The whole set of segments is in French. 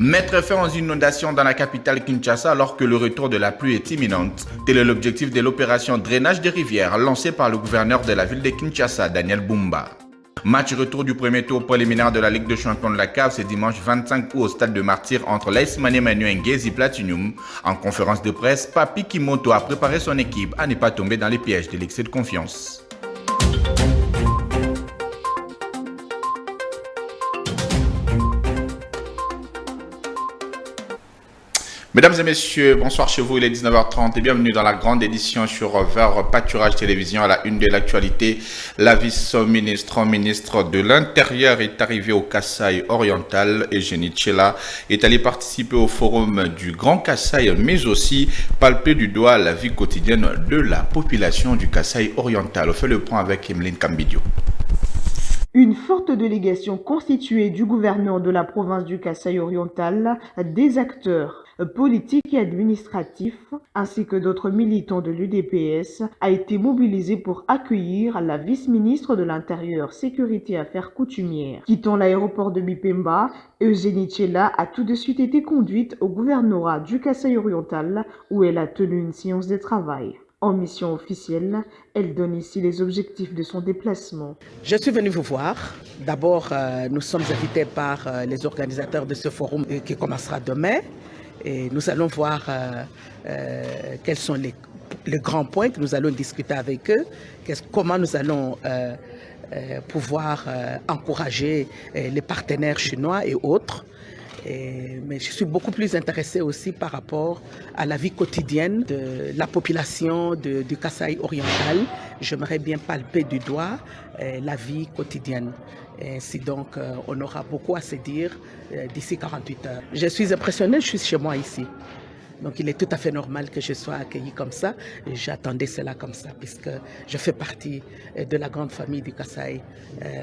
Mettre fin aux inondations dans la capitale Kinshasa alors que le retour de la pluie est imminente. Tel est l'objectif de l'opération drainage des rivières lancée par le gouverneur de la ville de Kinshasa, Daniel Bumba. Match retour du premier tour préliminaire de la Ligue des champions de la CAF ce dimanche 25 août au stade de Martyrs entre l'AS Maniema et Ngezi Platinum. En conférence de presse, Papi Kimoto a préparé son équipe à ne pas tomber dans les pièges de l'excès de confiance. Mesdames et messieurs, bonsoir chez vous, il est 19h30 et bienvenue dans la grande édition sur Vert Pâturage Télévision à la une de l'actualité. La vice-ministre de l'Intérieur est arrivée au Kasaï oriental. Eugénie Tchela est allée participer au forum du Grand Kasaï, mais aussi palper du doigt la vie quotidienne de la population du Kasaï oriental. On fait le point avec Emeline Kambidio. Une forte délégation constituée du gouverneur de la province du Kasaï oriental, des acteurs politiques et administratifs, ainsi que d'autres militants de l'UDPS, a été mobilisée pour accueillir la vice-ministre de l'Intérieur, Sécurité et Affaires coutumières. Quittant l'aéroport de Bipemba, Eugénie Tchela a tout de suite été conduite au gouvernorat du Kasaï oriental où elle a tenu une séance de travail. En mission officielle, elle donne ici les objectifs de son déplacement. Je suis venue vous voir. D'abord, nous sommes invités par les organisateurs de ce forum qui commencera demain. Et nous allons voir quels sont les grands points que nous allons discuter avec eux, comment nous allons pouvoir encourager les partenaires chinois et autres. Mais je suis beaucoup plus intéressée aussi par rapport à la vie quotidienne de la population du Kasaï oriental. J'aimerais bien palper du doigt la vie quotidienne. Ainsi donc, on aura beaucoup à se dire d'ici 48 heures. Je suis impressionnée, je suis chez moi ici. Donc il est tout à fait normal que je sois accueillie comme ça. J'attendais cela comme ça, puisque je fais partie de la grande famille du Kasaï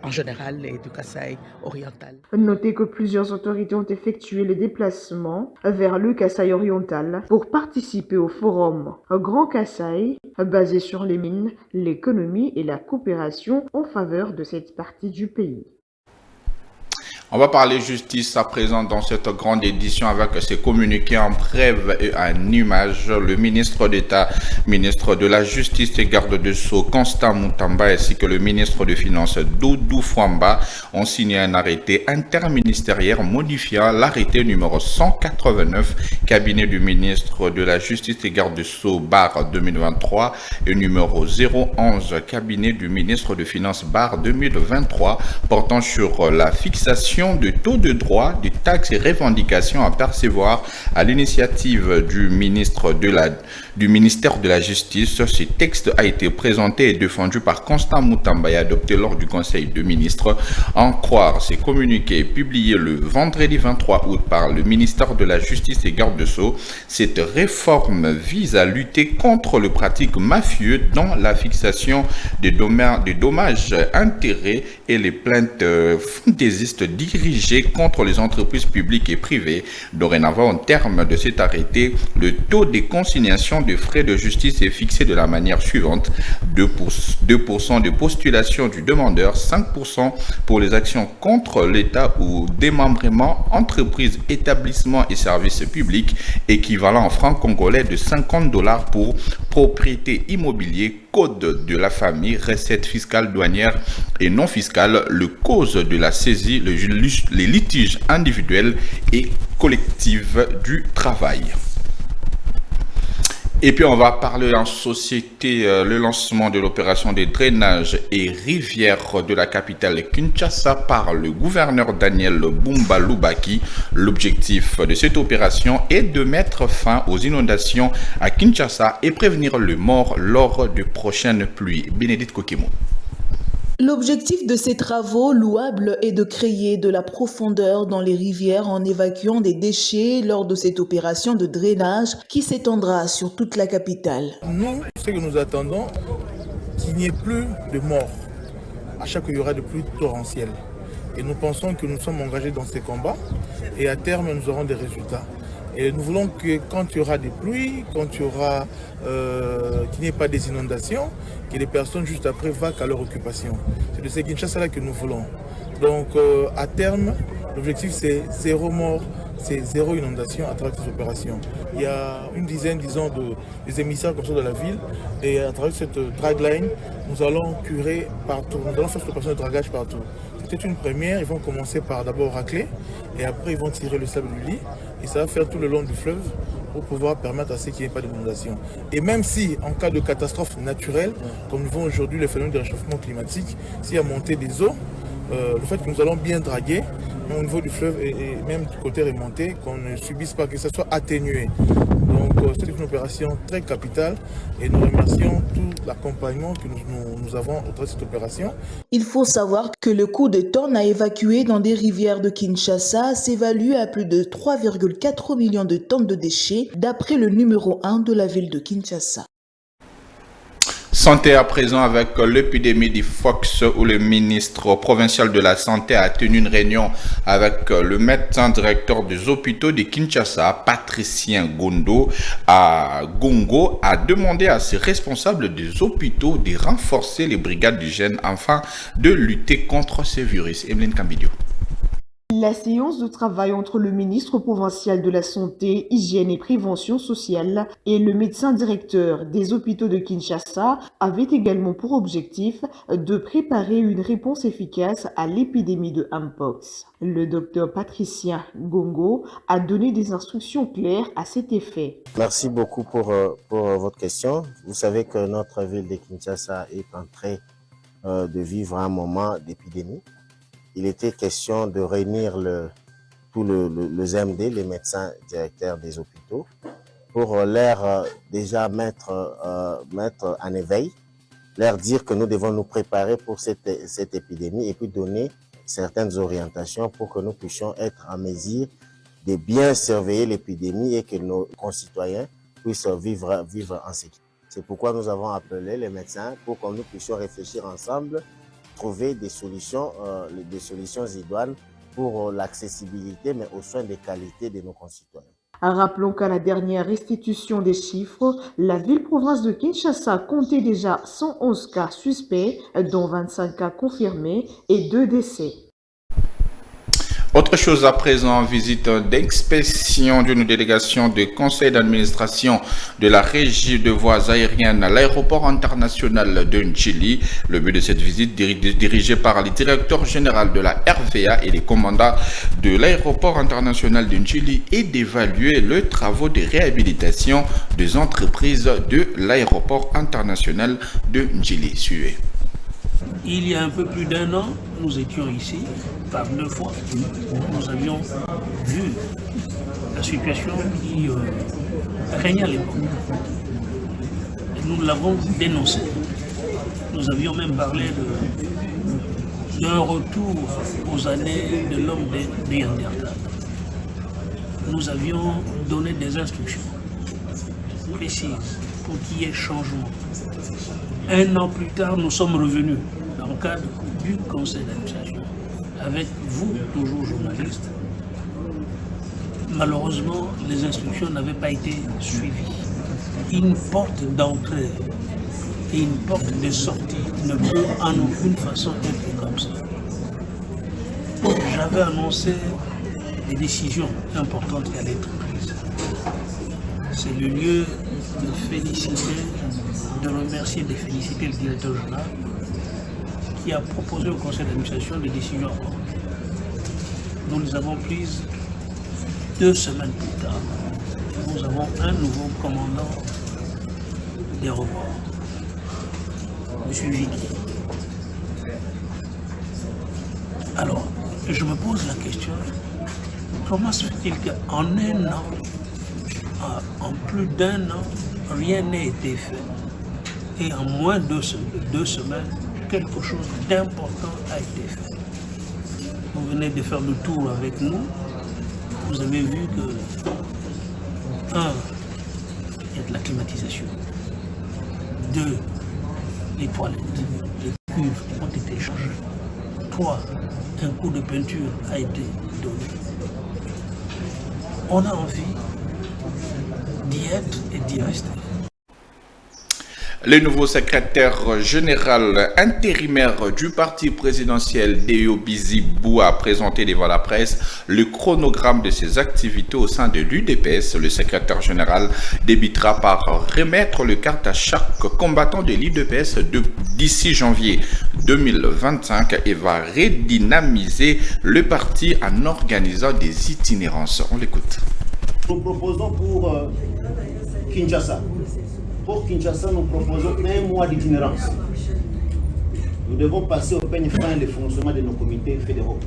en général et du Kasaï oriental. Notez que plusieurs autorités ont effectué le déplacement vers le Kasaï oriental pour participer au forum Grand Kasaï, basé sur les mines, l'économie et la coopération en faveur de cette partie du pays. On va parler justice à présent dans cette grande édition avec ses communiqués en brève et en images. Le ministre d'État, ministre de la Justice et garde de Sceaux, Constant Mutamba, ainsi que le ministre des Finances, Doudou Fwamba, ont signé un arrêté interministériel modifiant l'arrêté numéro 189, cabinet du ministre de la Justice et garde de Sceaux, barre 2023, et numéro 011, cabinet du ministre des Finances, barre 2023, portant sur la fixation de taux de droit, de taxes et revendications à percevoir à l'initiative du ministère de la Justice. Ce texte a été présenté et défendu par Constant Mutamba et adopté lors du Conseil de ministres. En croire ces communiqués publiés le vendredi 23 août par le ministère de la Justice et garde de Sceaux, cette réforme vise à lutter contre le pratique mafieux dans la fixation des dommages intérêts et les plaintes fantaisistes dirigées contre les entreprises publiques et privées. Dorénavant, au terme de cet arrêté, le taux de consignation de frais de justice est fixé de la manière suivante: 2% de postulation du demandeur, 5% pour les actions contre l'État ou démembrement, entreprises, établissements et services publics, équivalent en francs congolais de $50 pour propriété immobilière, code de la famille, recettes fiscales, douanières et non fiscales, le cause de la saisie, les litiges individuels et collectifs du travail. Et puis on va parler en société, le lancement de l'opération des drainages et rivières de la capitale Kinshasa par le gouverneur Daniel Bumba Lubaki. L'objectif de cette opération est de mettre fin aux inondations à Kinshasa et prévenir le mort lors de prochaines pluies. Bénédicte Kokimo. L'objectif de ces travaux louables est de créer de la profondeur dans les rivières en évacuant des déchets lors de cette opération de drainage qui s'étendra sur toute la capitale. Nous, ce que nous attendons, qu'il n'y ait plus de morts à chaque fois qu'il y aura des pluies torrentielles. Et nous pensons que nous sommes engagés dans ces combats et à terme, nous aurons des résultats. Et nous voulons que quand il y aura des pluies, quand il y aura qu'il n'y ait pas des inondations, que les personnes juste après vaquent à leur occupation. C'est de ces Kinshasa là que nous voulons. Donc à terme, l'objectif c'est 0 mort, c'est zéro inondation à travers cette opération. Il y a une dizaine, disons, des émissaires comme ça de la ville, et à travers cette dragline, nous allons curer partout, nous allons faire cette opération de dragage partout. C'était une première, ils vont commencer par d'abord racler, et après ils vont tirer le sable du lit, et ça va faire tout le long du fleuve pour pouvoir permettre à ce qu'il n'y ait pas d'inondation. Et même si, en cas de catastrophe naturelle, comme nous voyons aujourd'hui le phénomène de réchauffement climatique, s'il y a montée des eaux, le fait que nous allons bien draguer, au niveau du fleuve et même du côté remonté, qu'on ne subisse pas, que ça soit atténué. Donc c'est une opération très capitale et nous remercions tout l'accompagnement que nous avons au travers de cette opération. Il faut savoir que le coût de tonnes à évacuer dans des rivières de Kinshasa s'évalue à plus de 3,4 millions de tonnes de déchets, d'après le numéro 1 de la ville de Kinshasa. Santé à présent avec l'épidémie du Fox où le ministre provincial de la Santé a tenu une réunion avec le médecin directeur des hôpitaux de Kinshasa, Patricien Gongo, a demandé à ses responsables des hôpitaux de renforcer les brigades d'hygiène afin de lutter contre ces virus. Emeline Kambidio. La séance de travail entre le ministre provincial de la Santé, Hygiène et Prévention sociale et le médecin directeur des hôpitaux de Kinshasa avait également pour objectif de préparer une réponse efficace à l'épidémie de Mpox. Le docteur Patricien Gongo a donné des instructions claires à cet effet. Merci beaucoup pour votre question. Vous savez que notre ville de Kinshasa est en train de vivre un moment d'épidémie. Il était question de réunir tous le ZMD, les médecins directeurs des hôpitaux, pour leur déjà mettre en éveil, leur dire que nous devons nous préparer pour cette épidémie et puis donner certaines orientations pour que nous puissions être en mesure de bien surveiller l'épidémie et que nos concitoyens puissent vivre en sécurité. C'est pourquoi nous avons appelé les médecins pour que nous puissions réfléchir ensemble, trouver des solutions idoines pour l'accessibilité, mais aux soins de qualité de nos concitoyens. Rappelons qu'à la dernière restitution des chiffres, la ville-province de Kinshasa comptait déjà 111 cas suspects, dont 25 cas confirmés et 2 décès. Autre chose à présent, visite d'inspection d'une délégation du conseil d'administration de la régie de voies aériennes à l'aéroport international de Ndjili. Le but de cette visite, dirigée par le directeur général de la RVA et les commandants de l'aéroport international de Ndjili, est d'évaluer les travaux de réhabilitation des entreprises de l'aéroport international de Ndjili. Suivez. Il y a un peu plus d'1 an, nous étions ici, par 2 fois. Nous avions vu la situation qui régnait à l'époque. Et nous l'avons dénoncé. Nous avions même parlé d'un retour aux années de l'homme des Néandertals. Nous avions donné des instructions précises pour qu'il y ait changement. 1 an plus tard, nous sommes revenus dans le cadre du conseil d'administration, avec vous, toujours journalistes. Malheureusement, les instructions n'avaient pas été suivies. Une porte d'entrée et une porte de sortie ne peut en aucune façon être comme ça. J'avais annoncé des décisions importantes qui allaient être prises. C'est le lieu de féliciter, de remercier, de féliciter le directeur général qui a proposé au conseil d'administration des décisions importantes. Nous les avons prises 2 semaines plus tard. Nous avons un nouveau commandant d'aéroport, M. Vicky. Alors, je me pose la question, comment se fait-il qu'en 1 an, en plus d'1 an, rien n'a été fait et en moins de 2 semaines, quelque chose d'important a été fait. Vous venez de faire le tour avec nous, vous avez vu que 1, il y a de la climatisation, 2, les toilettes, les cuves ont été changées, 3, un coup de peinture a été donné. On a envie d'y être et d'y rester. Le nouveau secrétaire général intérimaire du parti présidentiel Deo Bizibou a présenté devant la presse le chronogramme de ses activités au sein de l'UDPS. Le secrétaire général débutera par remettre le carte à chaque combattant de l'UDPS d'ici janvier 2025 et va redynamiser le parti en organisant des itinérances. On l'écoute. Nous proposons pour Kinshasa. Pour Kinshasa, nous proposons 1 mois d'itinérance. Nous devons passer au peigne fin le fonctionnement de nos comités fédéraux.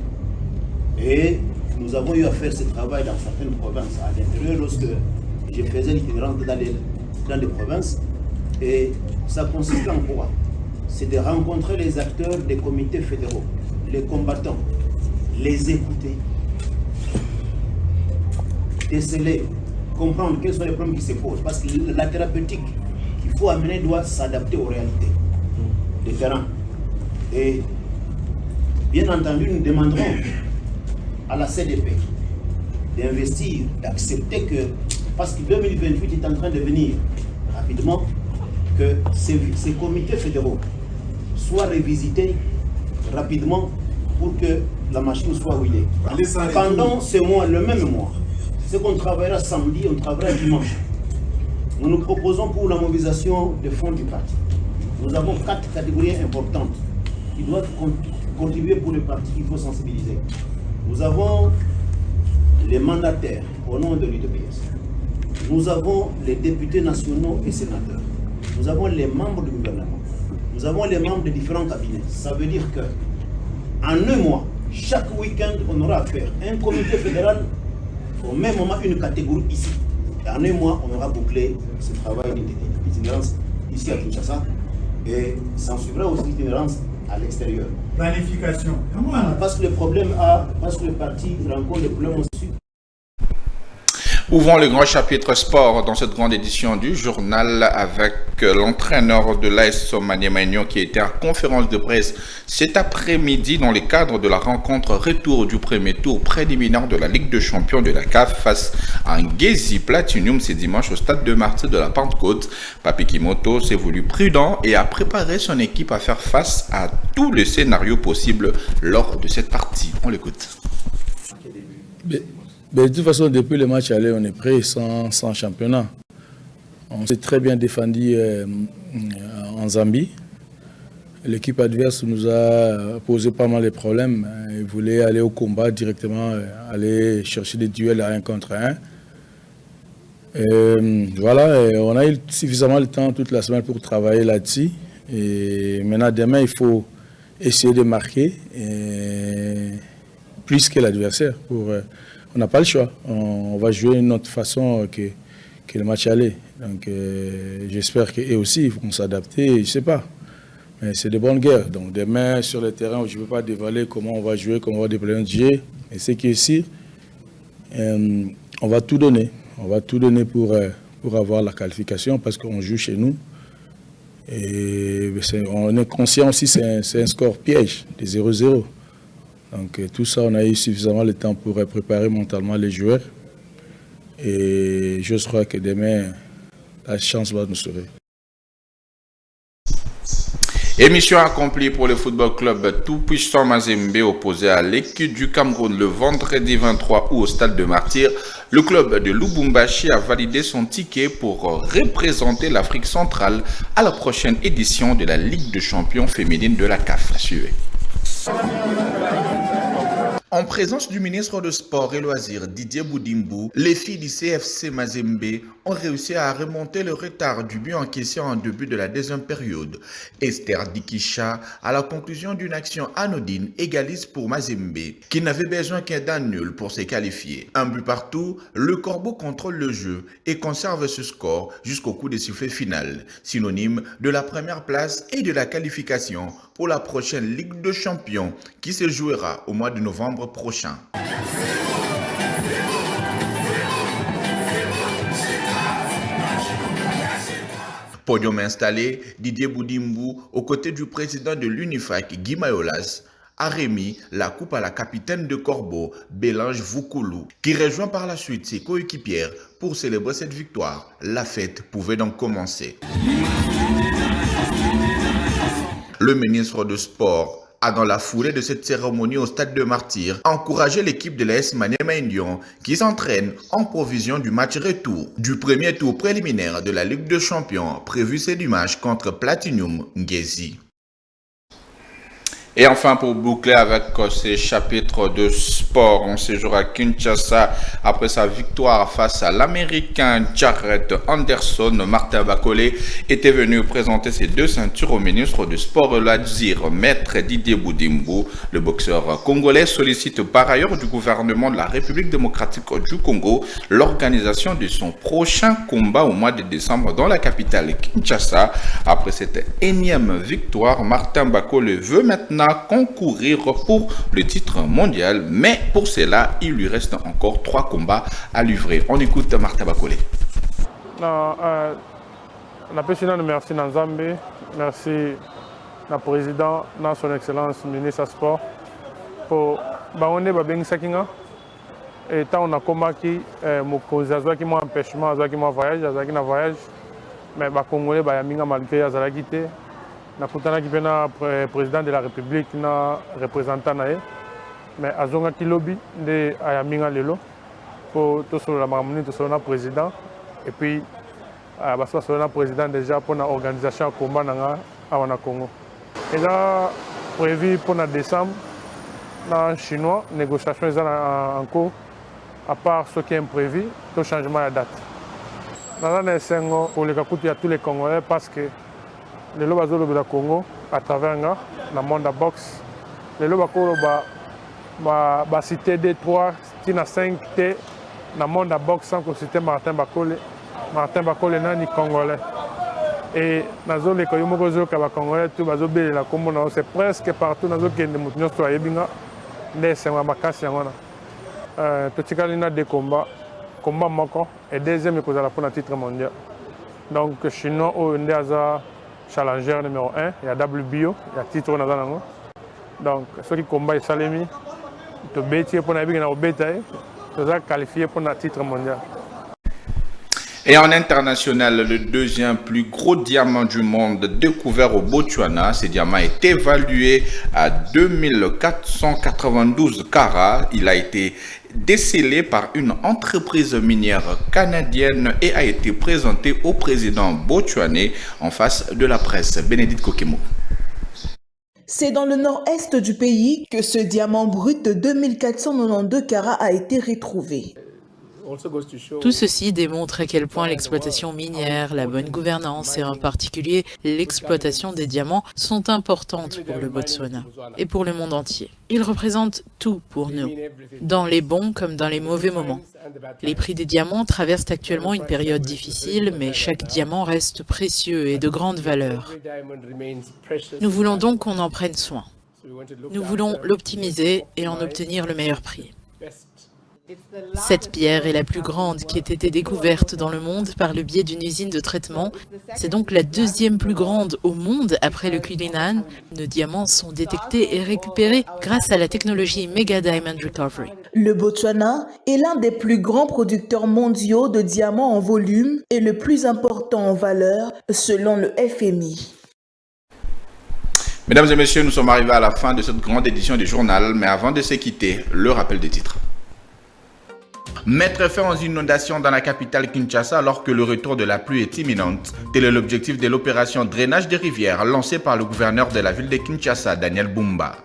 Et nous avons eu à faire ce travail dans certaines provinces. À l'intérieur, lorsque je faisais l'itinérance dans les provinces, et ça consiste en quoi? C'est de rencontrer les acteurs des comités fédéraux, les combattants, les écouter, déceler, comprendre quels sont les problèmes qui se posent. Parce que la thérapeutique qu'il faut amener doit s'adapter aux réalités des terrains. Et bien entendu, nous demanderons à la CDP d'investir, d'accepter que, parce que 2028 est en train de venir rapidement, que ces comités fédéraux soient revisités rapidement pour que la machine soit où il est. Pendant ce mois, le même mois, ce qu'on travaillera samedi, on travaillera dimanche. Nous nous proposons pour la mobilisation des fonds du parti. Nous avons 4 catégories importantes qui doivent contribuer pour le parti qu'il faut sensibiliser. Nous avons les mandataires au nom de l'UDPS. Nous avons les députés nationaux et sénateurs. Nous avons les membres du gouvernement. Nous avons les membres des différents cabinets. Ça veut dire que en 1 mois, chaque week-end, on aura à faire un comité fédéral, au même moment une catégorie ici. Et en 1 mois, on aura bouclé ce travail d'itinérance ici à Kinshasa. Et s'en suivra aussi l'itinérance à l'extérieur. Planification. Parce que le parti rencontre des problèmes aussi. Ouvrons le grand chapitre sport dans cette grande édition du journal avec l'entraîneur de l'AS Maniema qui était en conférence de presse cet après-midi dans le cadre de la rencontre retour du premier tour préliminaire de la Ligue des Champions de la CAF face à Ngezi Platinum ce dimanche au stade de Martyrs de la Pentecôte. Papi Kimoto s'est voulu prudent et a préparé son équipe à faire face à tous les scénarios possibles lors de cette partie. On l'écoute. De toute façon, depuis le match aller, on est prêt sans championnat. On s'est très bien défendu en Zambie. L'équipe adverse nous a posé pas mal de problèmes. Ils voulaient aller au combat directement, aller chercher des duels à 1 contre 1. Voilà, on a eu suffisamment de temps toute la semaine pour travailler là-dessus. Et maintenant, demain, il faut essayer de marquer plus que l'adversaire. On n'a pas le choix. On va jouer d'une autre façon que le match aller. Donc j'espère qu'eux aussi vont s'adapter. Je ne sais pas. Mais c'est de bonnes guerres. Donc demain, sur le terrain, je ne veux pas dévoiler comment on va jouer, comment on va déployer notre jeu. Mais c'est qu'ici, on va tout donner. On va tout donner pour avoir la qualification parce qu'on joue chez nous. Et on est conscient aussi que c'est un score piège de 0-0. Donc tout ça, on a eu suffisamment de temps pour préparer mentalement les joueurs. Et je crois que demain, la chance va nous sauver. Émission accomplie pour le football club tout-puissant Mazembe opposé à l'équipe du Cameroun le vendredi 23 août au stade de Martyrs. Le club de Lubumbashi a validé son ticket pour représenter l'Afrique centrale à la prochaine édition de la Ligue des champions féminine de la CAF. Suivez. En présence du ministre des Sports et Loisirs Didier Boudimbo, les filles du CFC Mazembe ont réussi à remonter le retard du but encaissé en début de la deuxième période. Esther Dikisha, à la conclusion d'une action anodine, égalise pour Mazembe, qui n'avait besoin qu'un d'un nul pour se qualifier. Un but partout, le Corbeau contrôle le jeu et conserve ce score jusqu'au coup de sifflet final, synonyme de la première place et de la qualification pour la prochaine Ligue des champions qui se jouera au mois de novembre prochain. Podium installé, Didier Boudimbo, aux côtés du président de l'UNIFAC, Guy Mayolas, a remis la coupe à la capitaine de Corbeau, Bélange Voukoulou, qui rejoint par la suite ses coéquipières pour célébrer cette victoire. La fête pouvait donc commencer. Le ministre du Sport a, dans la foulée de cette cérémonie au stade de Martyrs, encouragé l'équipe de l'AS Maniema Union qui s'entraîne en provision du match retour du premier tour préliminaire de la Ligue des Champions prévu ce dimanche contre Platinum Ngezi. Et enfin, pour boucler avec ces chapitres de sport, on séjourne à Kinshasa après sa victoire face à l'Américain Jarrett Anderson. Martin Bakolé était venu présenter ses 2 ceintures au ministre du Sport et Loisirs, Maître Didier Boudimbo. Le boxeur congolais sollicite par ailleurs du gouvernement de la République démocratique du Congo l'organisation de son prochain combat au mois de décembre dans la capitale Kinshasa. Après cette énième victoire, Martin Bakolé veut maintenant concourir pour le titre mondial, mais pour cela, il lui reste encore 3 combats à livrer. On écoute Martin Bakolé. Merci Nanzambe, merci le président, son excellence ministre du sport pour baonde babengi sakinga et tant on a combattu mon cause azaki mon empêchement azaki mon voyage azaki na voyage mais ba congolais ba yaminga malgré azalaki te na kutana ki pena président de la république na représentant nae mais azonga ki lobby de ayaminga lelo pour tout sur la mamuni tout sur na président et puis parce que sur na président déjà pour la organisation combat nanga awana Congo et là prévu pour na décembre na chinois négociation en cours à part ce qui est imprévu tout changement de date dans la sengo pour les kakuti à tous les Congolais parce que les lois de Congo à travers le monde de boxe, les lois de cité D3, 5 T, dans le monde de boxe sans citer Martin Bakolé. Martin Bakolé n'est pas congolais. Et dans les Congolais, c'est presque partout dans les des combats, et deuxième pour le titre mondial. Donc, Chinois au challenger numéro 1, il y a WBO, il y a titre dans l'angle. Donc, ceux qui combattent Salemi, ils sont bêtiers pour la bêtise, ils sont qualifiés pour le titre mondial. Et en international, le 2e plus gros diamant du monde découvert au Botswana, ce diamant est évalué à 2492 carats. Il a été décelé par une entreprise minière canadienne et a été présenté au président botswanais en face de la presse. Bénédicte Kokemo. C'est dans le nord-est du pays que ce diamant brut de 2492 carats a été retrouvé. Tout ceci démontre à quel point l'exploitation minière, la bonne gouvernance et en particulier l'exploitation des diamants sont importantes pour le Botswana et pour le monde entier. Ils représentent tout pour nous, dans les bons comme dans les mauvais moments. Les prix des diamants traversent actuellement une période difficile, mais chaque diamant reste précieux et de grande valeur. Nous voulons donc qu'on en prenne soin. Nous voulons l'optimiser et en obtenir le meilleur prix. Cette pierre est la plus grande qui ait été découverte dans le monde par le biais d'une usine de traitement. C'est donc la 2e plus grande au monde après le Cullinan. Nos diamants sont détectés et récupérés grâce à la technologie Mega Diamond Recovery. Le Botswana est l'un des plus grands producteurs mondiaux de diamants en volume et le plus important en valeur selon le FMI. Mesdames et messieurs, nous sommes arrivés à la fin de cette grande édition du journal, mais avant de se quitter, le rappel des titres. Mettre fin aux inondations dans la capitale Kinshasa alors que le retour de la pluie est imminente. Tel est l'objectif de l'opération drainage des rivières lancée par le gouverneur de la ville de Kinshasa, Daniel Bumba.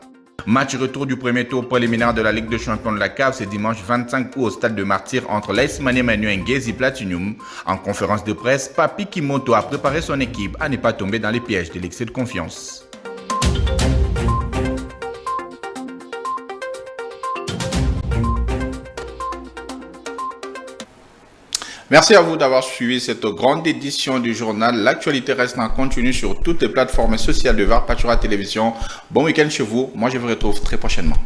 Match retour du premier tour préliminaire de la Ligue des Champions de la CAF ce dimanche 25 août au stade de Martyrs entre l'AS Maniema Union et Ngezi Platinum. En conférence de presse, Papi Kimoto a préparé son équipe à ne pas tomber dans les pièges de l'excès de confiance. Merci à vous d'avoir suivi cette grande édition du journal. L'actualité reste en continu sur toutes les plateformes sociales de VAR Pachora Télévision. Bon week-end chez vous. Moi, je vous retrouve très prochainement.